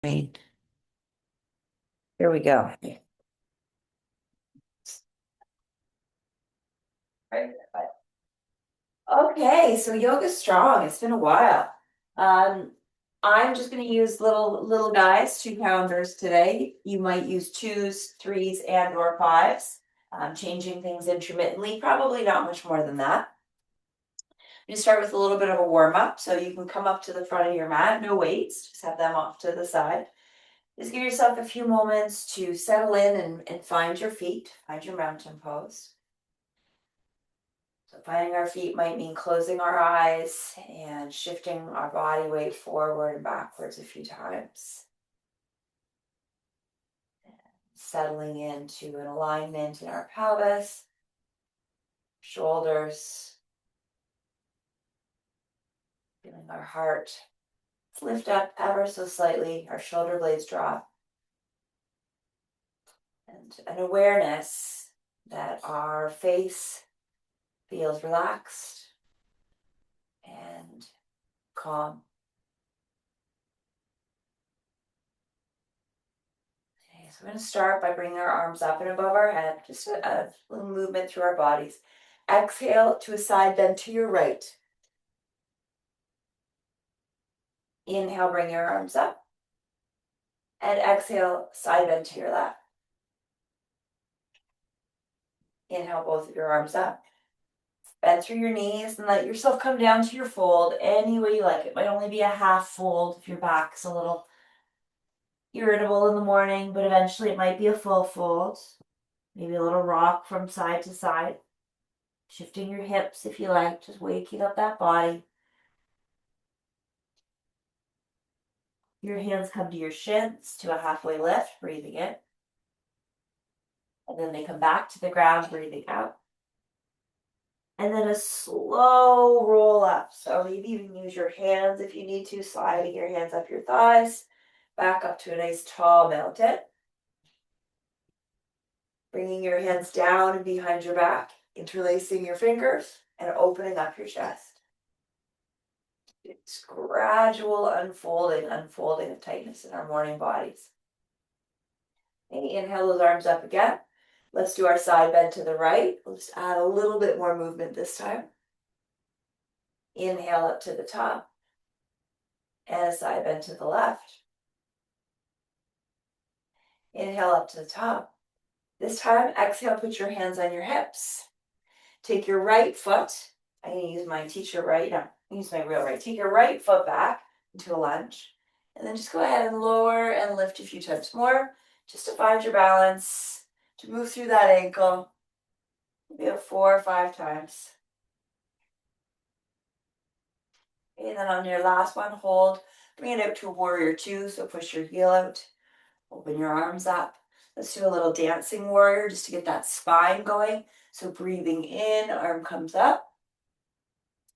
Right. Here we go. Right. Okay, so yoga strong. It's been a while. Um, I'm just going to use little guys, 2 pounders today. You might use twos, threes, and or fives. Changing things intermittently, probably not much more than that. I'm going to start with a little bit of a warm up, so you can come up to the front of your mat, no weights, just have them off to the side. Just give yourself a few moments to settle in and find your feet, find your mountain pose. So finding our feet might mean closing our eyes and shifting our body weight forward and backwards a few times. Settling into an alignment in our pelvis, shoulders, feeling our heart lift up ever so slightly, our shoulder blades drop, and an awareness that our face feels relaxed and calm. Okay, so we're going to start by bringing our arms up and above our head, just a little movement through our bodies. Exhale to a side bend to your right. Inhale, bring your arms up. And exhale, side bend to your left. Inhale, both of your arms up. Bend through your knees and let yourself come down to your fold any way you like. It might only be a half fold if your back's a little irritable in the morning, but eventually it might be a full fold. Maybe a little rock from side to side. Shifting your hips if you like, just waking up that body. Your hands come to your shins to a halfway lift, breathing in. And then they come back to the ground, breathing out. And then a slow roll up. So you even use your hands if you need to, sliding your hands up your thighs, back up to a nice tall mountain. Bringing your hands down and behind your back, interlacing your fingers and opening up your chest. It's gradual unfolding of tightness in our morning bodies. Okay, inhale those arms up again. Let's do our side bend to the right. We'll just add a little bit more movement this time. Inhale up to the top. And a side bend to the left. Inhale up to the top. This time, exhale, put your hands on your hips. Take your right foot. I'm going to use my teacher right now. Use my real right. Take your right foot back into a lunge. And then just go ahead and lower and lift a few times more, just to find your balance, to move through that ankle. Maybe 4 or 5 times. Okay, and then on your last one, hold. Bring it out to a warrior 2. So push your heel out. Open your arms up. Let's do a little dancing warrior just to get that spine going. So breathing in, arm comes up.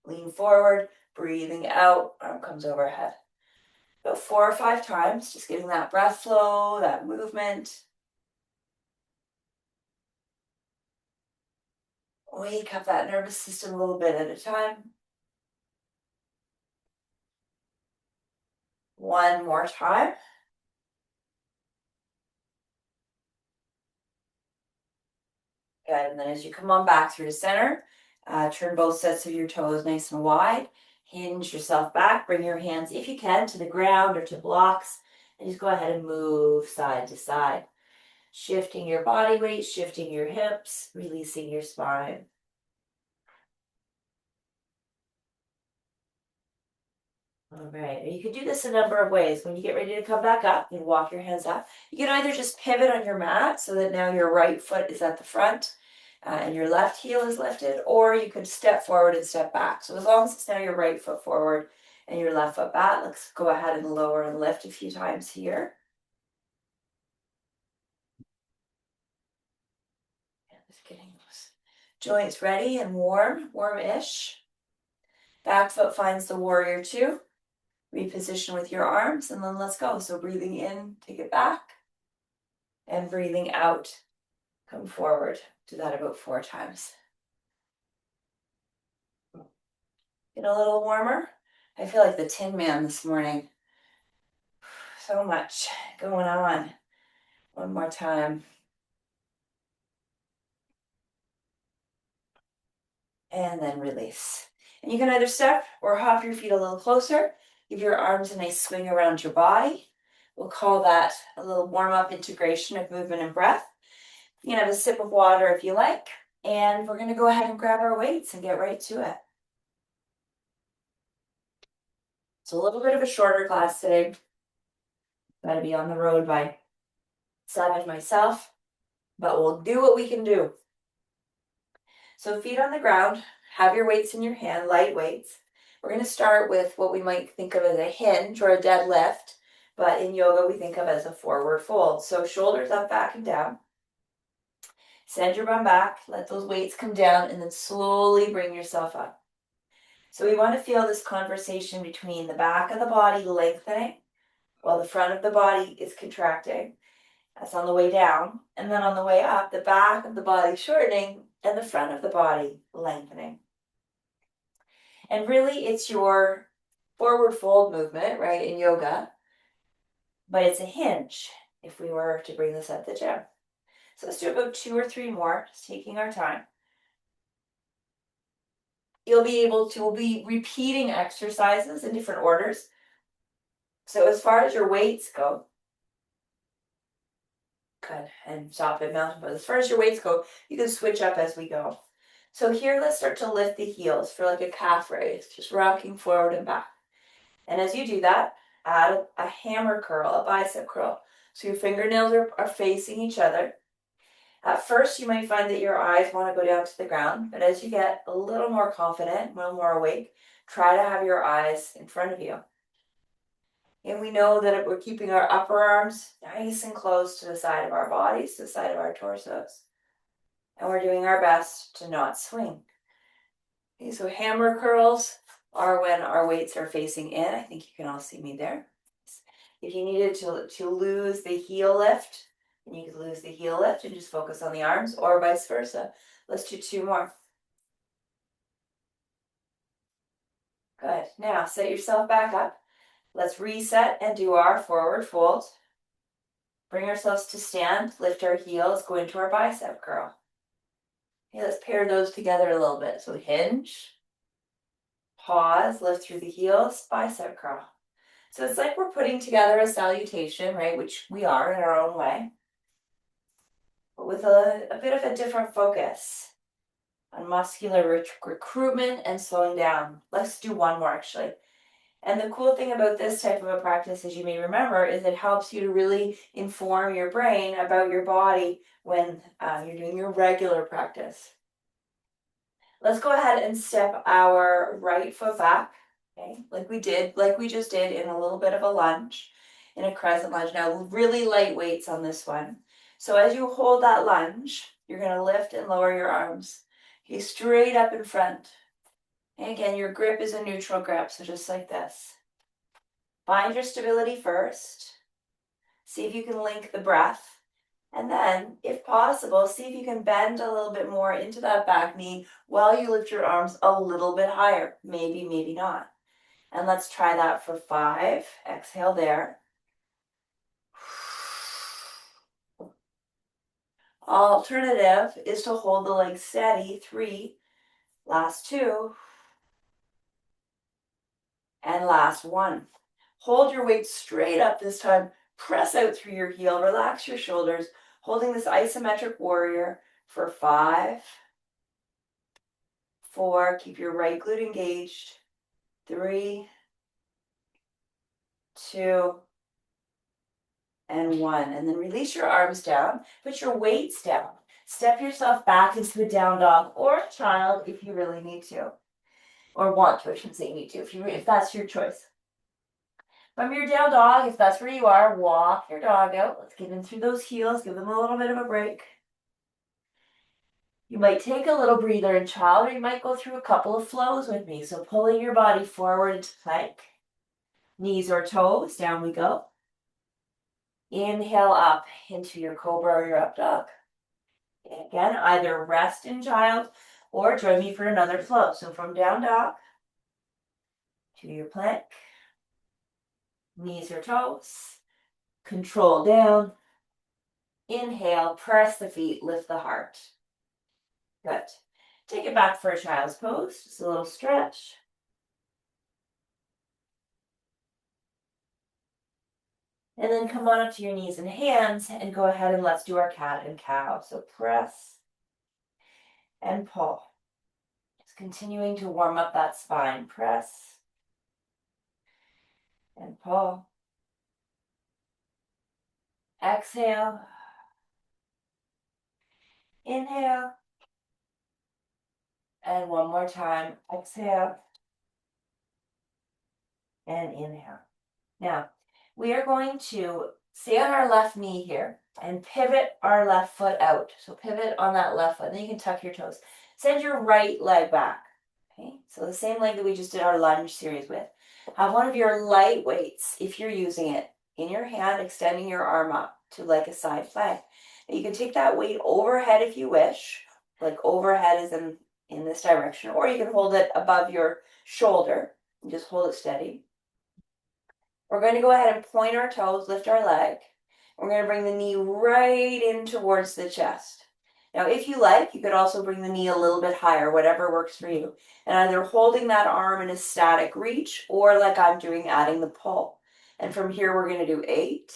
Lean forward, breathing out, arm comes overhead. About 4 or 5 times, just getting that breath flow, that movement. Wake up that nervous system a little bit at a time. One more time. Good, and then as you come on back through the center, turn both sets of your toes nice and wide. Hinge yourself back, bring your hands, if you can, to the ground or to blocks, and just go ahead and move side to side. Shifting your body weight, shifting your hips, releasing your spine. All right, you can do this a number of ways. When you get ready to come back up, you can walk your hands up. You can either just pivot on your mat so that now your right foot is at the front and your left heel is lifted, or you could step forward and step back. So as long as it's now your right foot forward and your left foot back, let's go ahead and lower and lift a few times here. And just getting those joints ready and warm, warm-ish. Back foot finds the warrior 2. Reposition with your arms, and then let's go. So breathing in, take it back. And breathing out, come forward. Do that about 4 times. Get a little warmer. I feel like the Tin Man this morning. so much going on. One more time. And then release. And you can either step or hop your feet a little closer. Give your arms a nice swing around your body. We'll call that a little warm-up integration of movement and breath. You can have a sip of water if you like. And we're going to go ahead and grab our weights and get right to it. It's a little bit of a shorter class today. Got to be on the road by 7 myself, but we'll do what we can do. So feet on the ground, have your weights in your hand, light weights. We're going to start with what we might think of as a hinge or a deadlift, but in yoga we think of as a forward fold. So shoulders up, back, and down. Send your bum back, let those weights come down, and then slowly bring yourself up. So we want to feel this conversation between the back of the body lengthening while the front of the body is contracting. That's on the way down. And then on the way up, the back of the body shortening and the front of the body lengthening. And really, it's your forward fold movement, right, in yoga, but it's a hinge if we were to bring this at the gym. So let's do about 2 or 3 more, just taking our time. We'll be repeating exercises in different orders. So as far as your weights go, good, and stop at mountain pose. As far as your weights go, you can switch up as we go. So here, let's start to lift the heels for like a calf raise, just rocking forward and back. And as you do that, add a hammer curl, a bicep curl. So your fingernails are facing each other. At first, you might find that your eyes want to go down to the ground, but as you get a little more confident, a little more awake, try to have your eyes in front of you. And we know that we're keeping our upper arms nice and close to the side of our bodies, to the side of our torsos. And we're doing our best to not swing. Okay, so hammer curls are when our weights are facing in. I think you can all see me there. If you needed to lose the heel lift, then you could lose the heel lift and just focus on the arms, or vice versa. Let's do 2 more. Good. Now set yourself back up. Let's reset and do our forward fold. Bring ourselves to stand, lift our heels, go into our bicep curl. Okay, let's pair those together a little bit. So hinge, pause, lift through the heels, bicep curl. So it's like we're putting together a salutation, right, which we are in our own way, but with a bit of a different focus on muscular recruitment and slowing down. Let's do 1 more, actually. And the cool thing about this type of a practice, as you may remember, is it helps you to really inform your brain about your body when you're doing your regular practice. Let's go ahead and step our right foot back, okay, like we just did in a little bit of a lunge, in a crescent lunge. Now, really light weights on this one. So as you hold that lunge, you're going to lift and lower your arms. Okay, straight up in front. And again, your grip is a neutral grip, so just like this. Find your stability first. See if you can link the breath. And then, if possible, see if you can bend a little bit more into that back knee while you lift your arms a little bit higher. Maybe, maybe not. And let's try that for 5. Exhale there. Alternative is to hold the legs steady. 3. Last 2. And last 1. Hold your weight straight up this time. Press out through your heel. Relax your shoulders. Holding this isometric warrior for 5. 4. Keep your right glute engaged. 3. 2. And 1. And then release your arms down. Put your weights down. Step yourself back into a down dog or a child if you really need to. Or want to, I shouldn't say need to, if that's your choice. From your down dog, if that's where you are, walk your dog out. Let's get in through those heels, give them a little bit of a break. You might take a little breather in child, or you might go through a couple of flows with me. So pulling your body forward into plank. Knees or toes, down we go. Inhale up into your cobra or your up dog. And again, either rest in child or join me for another flow. So from down dog to your plank. Knees or toes. Control down. Inhale, press the feet, lift the heart. Good. Take it back for a child's pose, just a little stretch. And then come on up to your knees and hands and go ahead and let's do our cat and cow. So press and pull. Just continuing to warm up that spine. Press and pull. Exhale. Inhale. And one more time. Exhale. And inhale. Now, we are going to stay on our left knee here and pivot our left foot out. So pivot on that left foot. Then you can tuck your toes. Send your right leg back. Okay, so the same leg that we just did our lunge series with. Have one of your light weights, if you're using it, in your hand, extending your arm up to like a side plank. And you can take that weight overhead if you wish, like overhead is in this direction, or you can hold it above your shoulder and just hold it steady. We're going to go ahead and point our toes, lift our leg. We're going to bring the knee right in towards the chest. Now, if you like, you could also bring the knee a little bit higher, whatever works for you. And either holding that arm in a static reach or like I'm doing, adding the pull. And from here, we're going to do 8,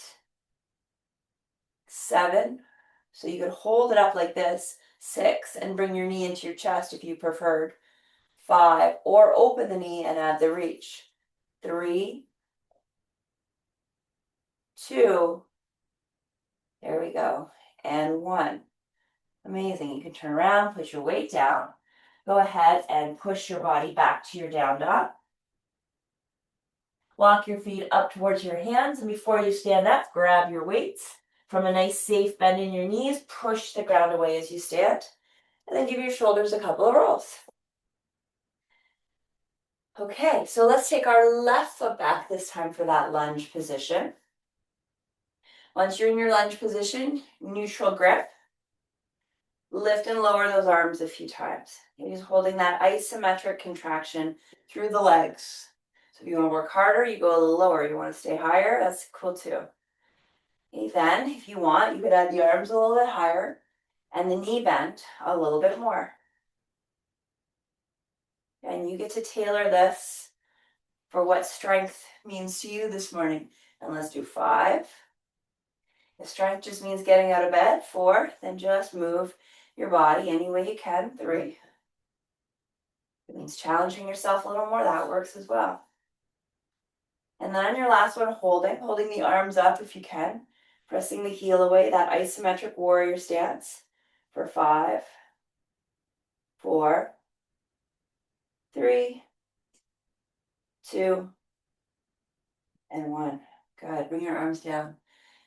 7. So you could hold it up like this, 6, and bring your knee into your chest if you preferred. 5, or open the knee and add the reach. 3, 2, there we go, and 1. Amazing. You can turn around, put your weight down. Go ahead and push your body back to your down dog. Walk your feet up towards your hands, and before you stand up, grab your weights. From a nice safe bend in your knees, push the ground away as you stand, and then give your shoulders a couple of rolls. Okay, so let's take our left foot back this time for that lunge position. Once you're in your lunge position, neutral grip. Lift and lower those arms a few times. You're just holding that isometric contraction through the legs. So if you want to work harder, you go a little lower. You want to stay higher, that's cool too. Okay, then, if you want, you could add the arms a little bit higher and the knee bend a little bit more. And you get to tailor this for what strength means to you this morning. And let's do 5. If strength just means getting out of bed, 4, then just move your body any way you can, 3. It means challenging yourself a little more, that works as well. And then on your last one, holding the arms up if you can, pressing the heel away, that isometric warrior stance for 5, 4, 3, 2, and 1. Good, bring your arms down.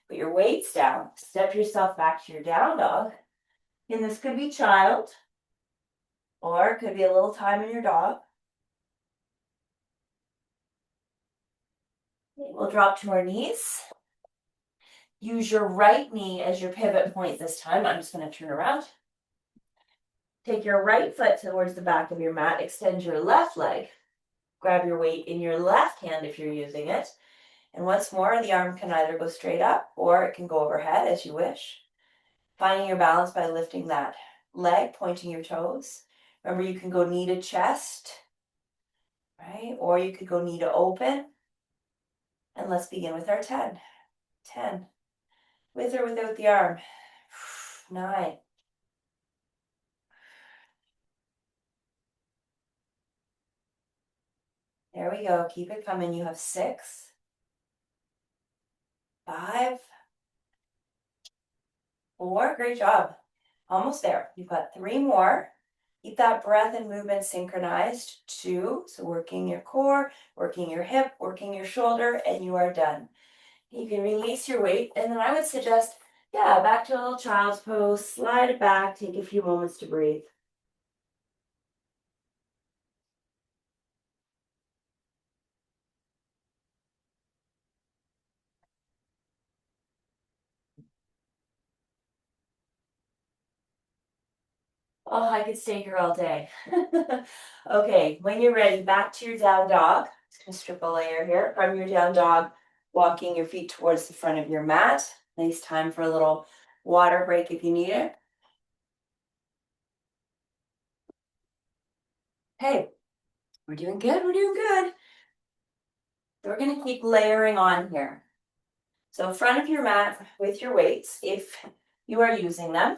Put your weights down. Step yourself back to your down dog. And this could be child, or it could be a little time in your dog. We'll drop to our knees. Use your right knee as your pivot point this time. I'm just going to turn around. Take your right foot towards the back of your mat. Extend your left leg. Grab your weight in your left hand if you're using it. And once more, the arm can either go straight up or it can go overhead as you wish. Finding your balance by lifting that leg, pointing your toes. Remember, you can go knee to chest, right? Or you could go knee to open. And let's begin with our 10. 10. With or without the arm. 9. There we go. Keep it coming. You have 6. 5. 4. Great job. Almost there. You've got 3 more. Keep that breath and movement synchronized. 2. So working your core, working your hip, working your shoulder, and you are done. You can release your weight, and then I would suggest, back to a little child's pose. Slide it back. Take a few moments to breathe. Oh, I could stay here all day. Okay, when you're ready, back to your down dog. Just gonna strip a layer here from your down dog. walking your feet towards the front of your mat. Nice time for a little water break if you need it. Hey, we're doing good, we're doing good. We're gonna keep layering on here. So in front of your mat with your weights, if you are using them,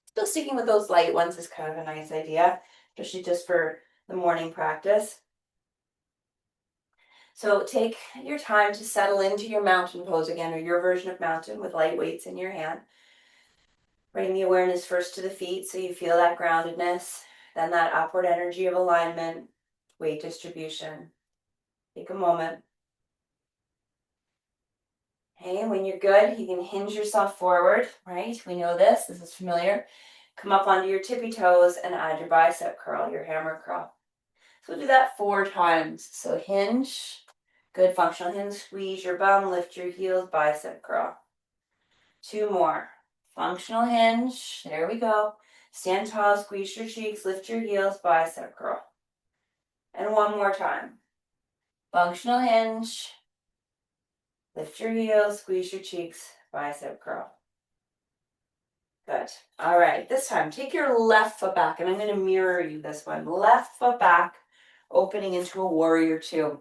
still sticking with those light ones is kind of a nice idea, especially just for the morning practice. So take your time to settle into your mountain pose again, or your version of mountain with light weights in your hand. Bring the awareness first to the feet so you feel that groundedness, then that upward energy of alignment, weight distribution. Take a moment. Okay, and when you're good, you can hinge yourself forward, right? We know this is familiar. Come up onto your tippy toes and add your bicep curl, your hammer curl. So do that 4 times. So hinge, good functional hinge, squeeze your bum, lift your heels, bicep curl. 2 more. Functional hinge, there we go. Stand tall, squeeze your cheeks, lift your heels, bicep curl. And 1 more time. Functional hinge, lift your heels, squeeze your cheeks, bicep curl. Good. All right, this time, take your left foot back, and I'm going to mirror you this one. Left foot back, opening into a warrior 2.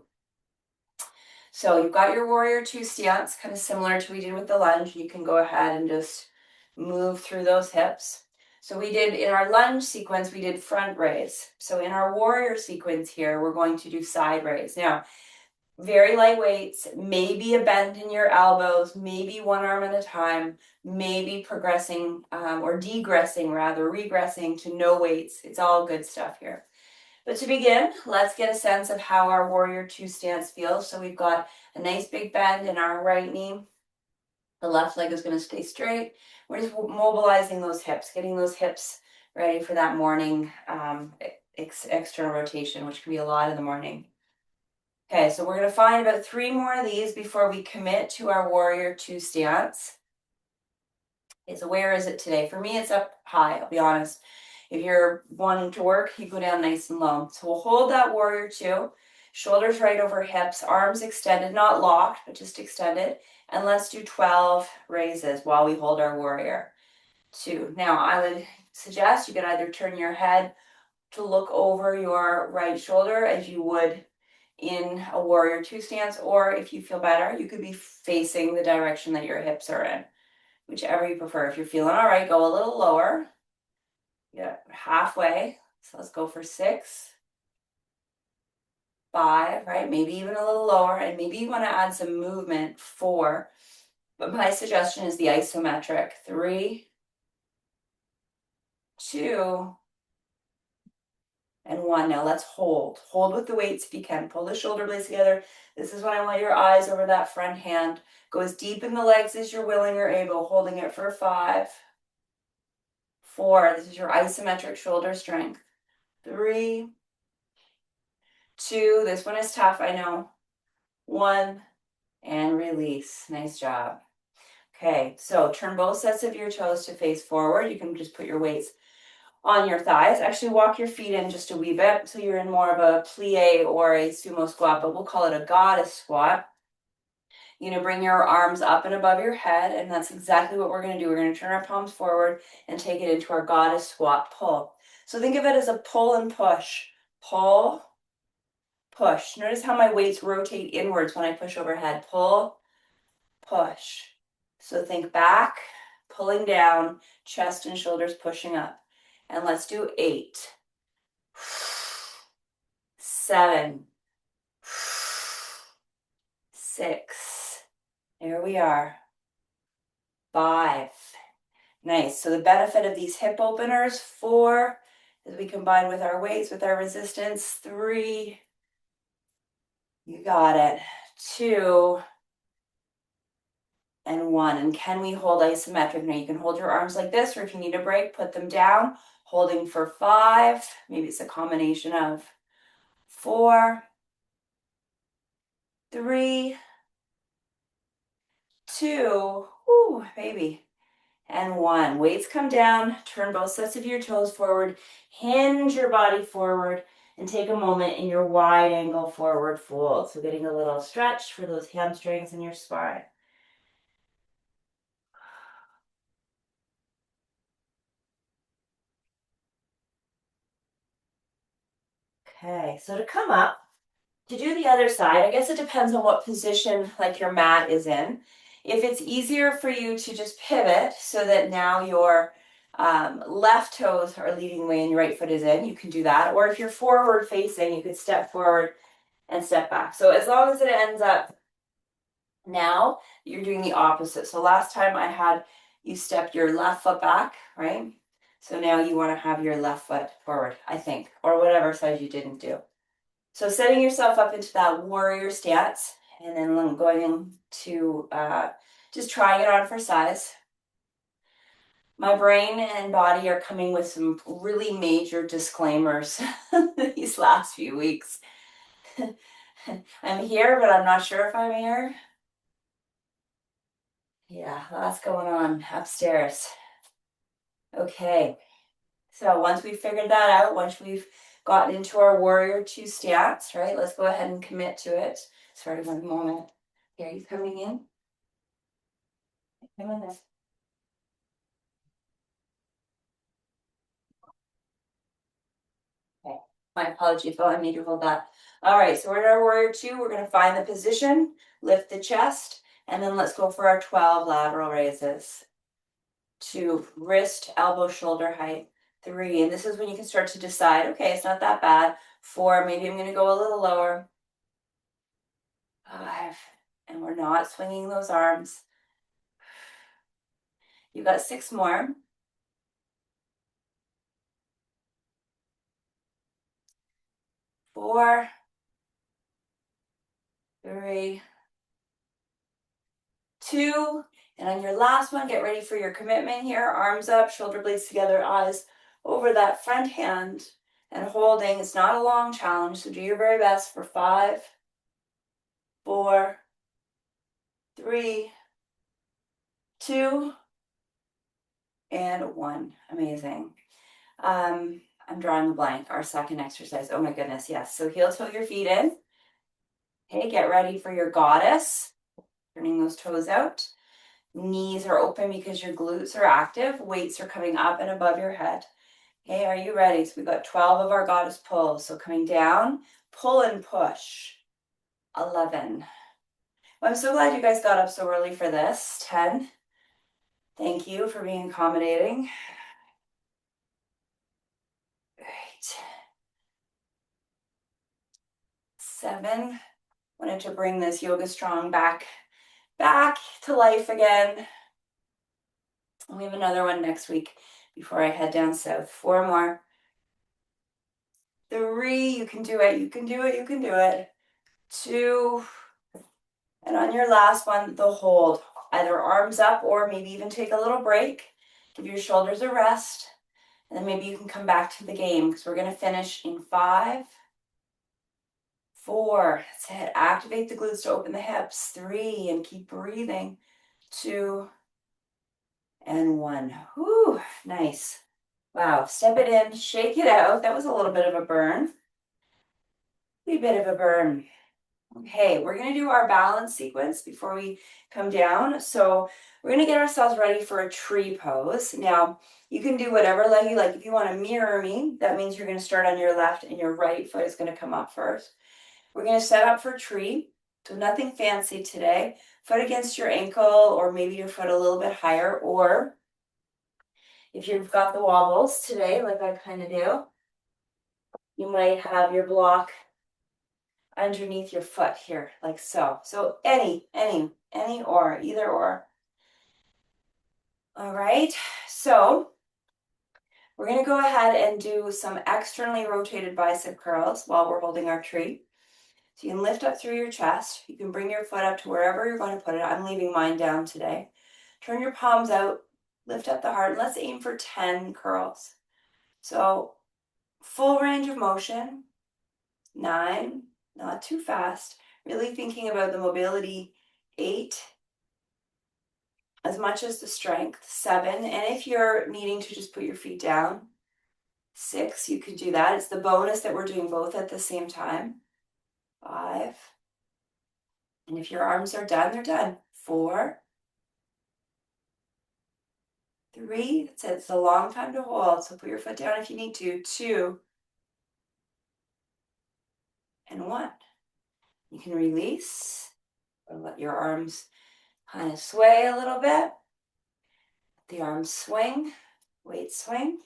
So you've got your warrior 2 stance, kind of similar to what we did with the lunge. You can go ahead and just move through those hips. So we did, in our lunge sequence, we did front raise. So in our warrior sequence here, we're going to do side raise. Now, very light weights, maybe a bend in your elbows, maybe one arm at a time, maybe progressing or degressing rather, regressing to no weights. It's all good stuff here. But to begin, let's get a sense of how our warrior 2 stance feels. So we've got a nice big bend in our right knee. The left leg is going to stay straight. We're just mobilizing those hips, getting those hips ready for that morning external rotation, which can be a lot in the morning. Okay, so we're going to find about 3 more of these before we commit to our warrior 2 stance. Okay, so where is it today? For me, it's up high, I'll be honest. If you're wanting to work, you go down nice and low. So we'll hold that warrior 2, shoulders right over hips, arms extended, not locked, but just extended. And let's do 12 raises while we hold our warrior 2. Now, I would suggest you could either turn your head to look over your right shoulder as you would in a warrior 2 stance, or if you feel better, you could be facing the direction that your hips are in, whichever you prefer. If you're feeling all right, go a little lower. Yeah, halfway. So let's go for 6, 5, right? Maybe even a little lower, and maybe you want to add some movement 4. But my suggestion is the isometric 3, 2, and 1. Now let's hold. Hold with the weights if you can. Pull the shoulder blades together. This is when I want your eyes over that front hand. Go as deep in the legs as you're willing or able, holding it for 5, 4. This is your isometric shoulder strength. 3, 2. This one is tough, I know. 1, and release. Nice job. Okay, so turn both sets of your toes to face forward. You can just put your weights on your thighs. Actually, walk your feet in just a wee bit so you're in more of a plie or a sumo squat, but we'll call it a goddess squat. You're going to bring your arms up and above your head, and that's exactly what we're going to do. We're going to turn our palms forward and take it into our goddess squat pull. So think of it as a pull and push. Pull, push. Notice how my weights rotate inwards when I push overhead. Pull, push. So think back, pulling down, chest and shoulders pushing up. And let's do 8, 7, 6. There we are. 5. Nice. So the benefit of these hip openers, 4, as we combine with our weights, with our resistance, 3. You got it. 2. And 1. And can we hold isometric? Now you can hold your arms like this, or if you need a break, put them down, holding for 5. Maybe it's a combination of 4, 3, 2, whoo, baby, and 1. Weights come down, turn both sets of your toes forward, hinge your body forward, And take a moment in your wide angle forward fold. So getting a little stretch for those hamstrings in your spine. Okay, so to come up, to do the other side, I guess it depends on what position like your mat is in. If it's easier for you to just pivot so that now your left toes are leading the way and your right foot is in, you can do that. Or if you're forward facing, you could step forward and step back. So as long as it ends up now, you're doing the opposite. So last time I had you step your left foot back, right? So now you want to have your left foot forward, I think, or whatever side you didn't do. So setting yourself up into that warrior stance and then going into just trying it on for size. My brain and body are coming with some really major disclaimers these last few weeks. I'm here, but I'm not sure if I'm here. Yeah, lots going on upstairs. Okay, so once we've figured that out, once we've gotten into our warrior two stance, right, let's go ahead and commit to it. Sorry, one moment. Here, you coming in? Come in there. Okay, my apologies, but I need to hold that. All right, so we're in our warrior two. We're going to find the position, lift the chest, and then let's go for our 12 lateral raises. 2, wrist, elbow, shoulder height. 3, and this is when you can start to decide, okay, it's not that bad. 4, maybe I'm going to go a little lower. 5, and we're not swinging those arms. You've got 6 more. 4, 3, 2, and on your last one, get ready for your commitment here. Arms up, shoulder blades together, eyes over that front hand, and holding. It's not a long challenge, so do your very best for 5, 4, 3, 2, and 1. Amazing. I'm drawing a blank. Our second exercise. Oh my goodness, yes. So heel toe your feet in. Okay, get ready for your goddess. Turning those toes out. Knees are open because your glutes are active. Weights are coming up and above your head. Okay, are you ready? So we've got 12 of our goddess pulls. So coming down, pull and push. 11. Well, I'm so glad you guys got up so early for this. 10. Thank you for being accommodating. Great. 7. Wanted to bring this YogaStrong back to life again. We have another one next week before I head down south. 4 more. 3, you can do it, you can do it, you can do it. 2, and on your last one, the hold. Either arms up or maybe even take a little break. Give your shoulders a rest. And then maybe you can come back to the game because we're going to finish in 5, 4. That's it. Activate the glutes to open the hips. 3, and keep breathing. 2, and 1. Whew, nice. Wow, step it in, shake it out. That was a little bit of a burn. A bit of a burn. Okay, we're gonna do our balance sequence before we come down. So we're gonna get ourselves ready for a tree pose. Now, you can do whatever leg you like. If you wanna mirror me, that means you're gonna start on your left and your right foot is gonna come up first. We're gonna set up for tree. So nothing fancy today. Foot against your ankle or maybe your foot a little bit higher, or if you've got the wobbles today, like I kind of do, you might have your block underneath your foot here, like so. So any or, either or. All right, so we're gonna go ahead and do some externally rotated bicep curls while we're holding our tree. So you can lift up through your chest. You can bring your foot up to wherever you're going to put it. I'm leaving mine down today. Turn your palms out, lift up the heart, and let's aim for 10 curls. So full range of motion. 9, not too fast. Really thinking about the mobility. 8, as much as the strength. 7, and if you're needing to just put your feet down. 6, you can do that. It's the bonus that we're doing both at the same time. 5. And if your arms are done, they're done. 4, 3, that's it. It's a long time to hold, so put your foot down if you need to. 2, and 1. You can release and let your arms kind of sway a little bit. The arms swing, weight swing.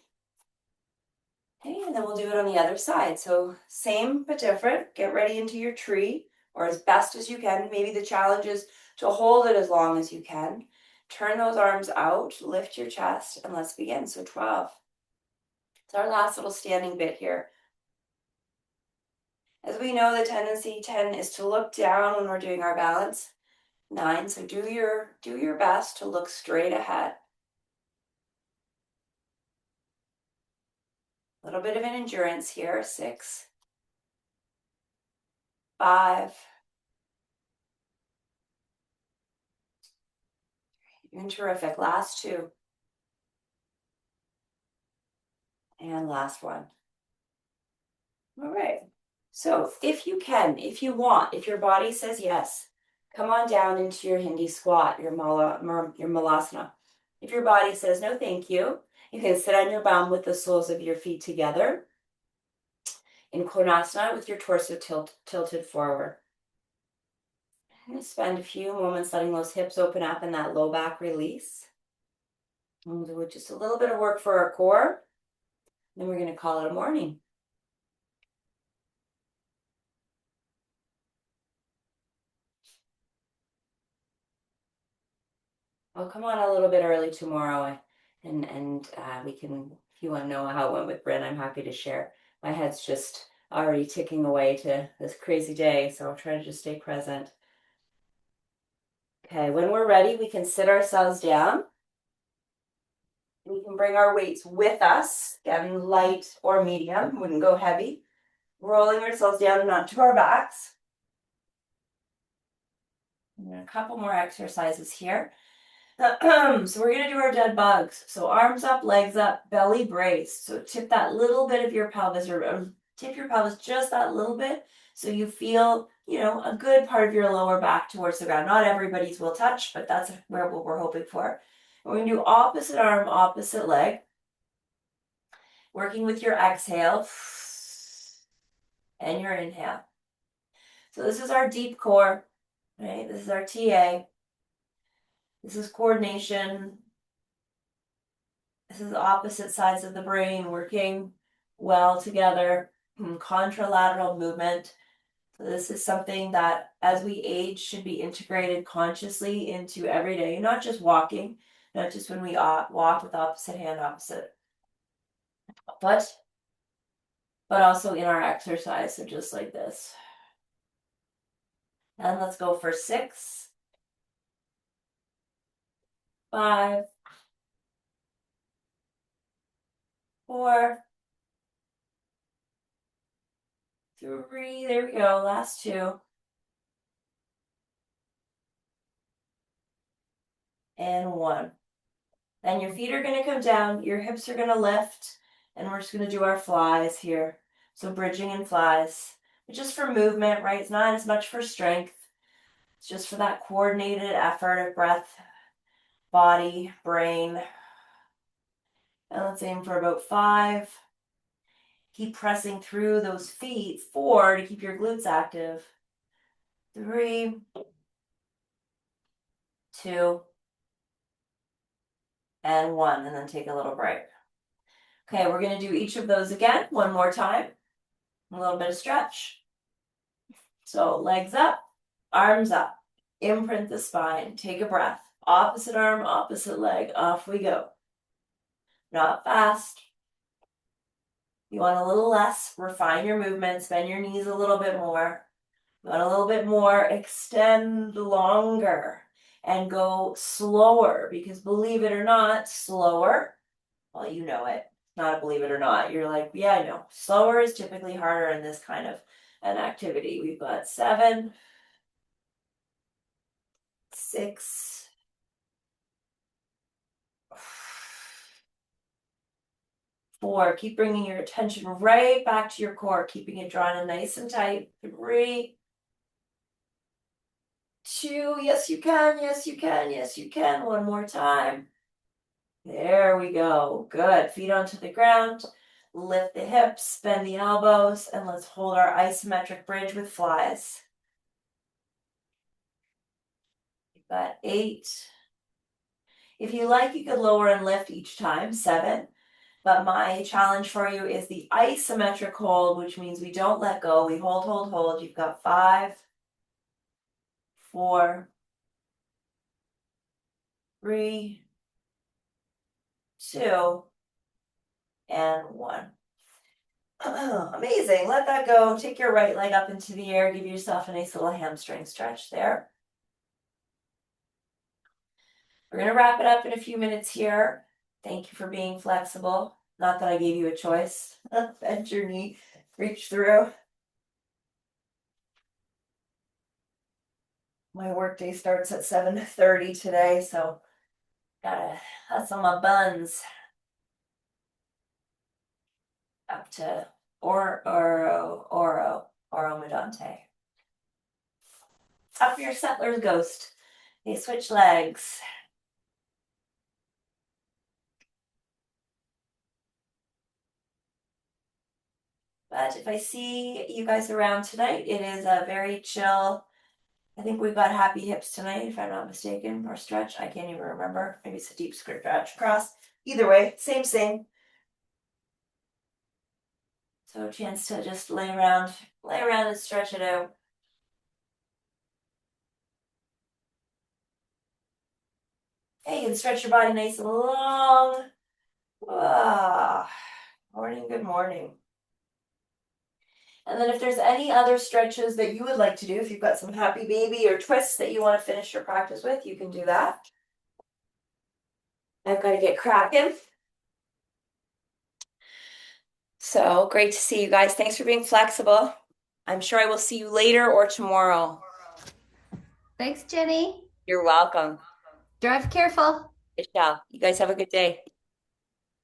Okay, and then we'll do it on the other side. So same but different. Get ready into your tree, or as best as you can. Maybe the challenge is to hold it as long as you can. Turn those arms out, lift your chest, and let's begin. So 12. It's our last little standing bit here. As we know, the tendency 10 is to look down when we're doing our balance. 9, so do your best to look straight ahead. A little bit of an endurance here. 6, 5. You're doing terrific. Last 2. And last 1. All right. So if you can, if you want, if your body says yes, come on down into your Hindi squat, your malasana. If your body says no, thank you, you can sit on your bum with the soles of your feet together in Konasana with your torso tilted forward. I'm going to spend a few moments letting those hips open up and that low back release. We'll do just a little bit of work for our core. Then we're going to call it a morning. I'll come on a little bit early tomorrow, and we can, if you want to know how it went with Bryn, I'm happy to share. My head's just already ticking away to this crazy day, so I'll try to just stay present. Okay, when we're ready, we can sit ourselves down. We can bring our weights with us, again, light or medium, wouldn't go heavy. Rolling ourselves down and onto our backs. And a couple more exercises here. So we're going to do our dead bugs. So arms up, legs up, belly brace. So tip that little bit of your pelvis, or tip your pelvis just that little bit, so you feel, a good part of your lower back towards the ground. Not everybody's will touch, but that's what we're hoping for. We're going to do opposite arm, opposite leg. Working with your exhale and your inhale. So this is our deep core, right? This is our TA. This is coordination. This is opposite sides of the brain working well together. Contralateral movement. So this is something that as we age should be integrated consciously into every day, not just walking, not just when we walk with opposite hand, opposite foot, but also in our exercise. So just like this. And let's go for 6, 5, 4, 3, there we go, last 2. And 1. Then your feet are going to come down, your hips are going to lift, and we're just going to do our flies here. So bridging and flies. But just for movement, right? It's not as much for strength. It's just for that coordinated effort of breath, body, brain. And let's aim for about 5. Keep pressing through those feet. 4 to keep your glutes active. 3, 2, and 1, and then take a little break. Okay, we're going to do each of those again one more time. A little bit of stretch. So legs up, arms up. Imprint the spine. Take a breath. Opposite arm, opposite leg. Off we go. Not fast. You want a little less. Refine your movements. Bend your knees a little bit more. You want a little bit more. Extend longer. And go slower. Because believe it or not, slower, well, you know it. Not a believe it or not. You're like, yeah, I know. Slower is typically harder in this kind of an activity. We've got 7, 6, 4, keep bringing your attention right back to your core, keeping it drawn in nice and tight. 3, 2, yes you can, yes you can, yes you can. One more time. There we go. Good. Feet onto the ground. Lift the hips, bend the elbows, and let's hold our isometric bridge with flies. You've got 8. If you like, you could lower and lift each time, 7. But my challenge for you is the isometric hold, which means we don't let go. We hold, hold, hold. You've got 5, 4, 3, 2, and 1. Amazing. Let that go. Take your right leg up into the air. Give yourself a nice little hamstring stretch there. We're going to wrap it up in a few minutes here. Thank you for being flexible. Not that I gave you a choice. Bend your knee, reach through. My workday starts at 7:30 today, so gotta hustle my buns up to Oro Medante. Up your settler's ghost. They switch legs. But if I see you guys around tonight, it is a very chill. I think we've got happy hips tonight, if I'm not mistaken, or stretch. I can't even remember. Maybe it's a deep stretch cross. Either way, same. So a chance to just lay around and stretch it out. Hey, you can stretch your body nice and long. Ah, morning, good morning. And then if there's any other stretches that you would like to do, if you've got some happy baby or twists that you want to finish your practice with, you can do that. I've got to get cracking. So great to see you guys. Thanks for being flexible. I'm sure I will see you later or tomorrow. Thanks, Jenny. You're welcome. Drive careful. Michelle, you guys have a good day.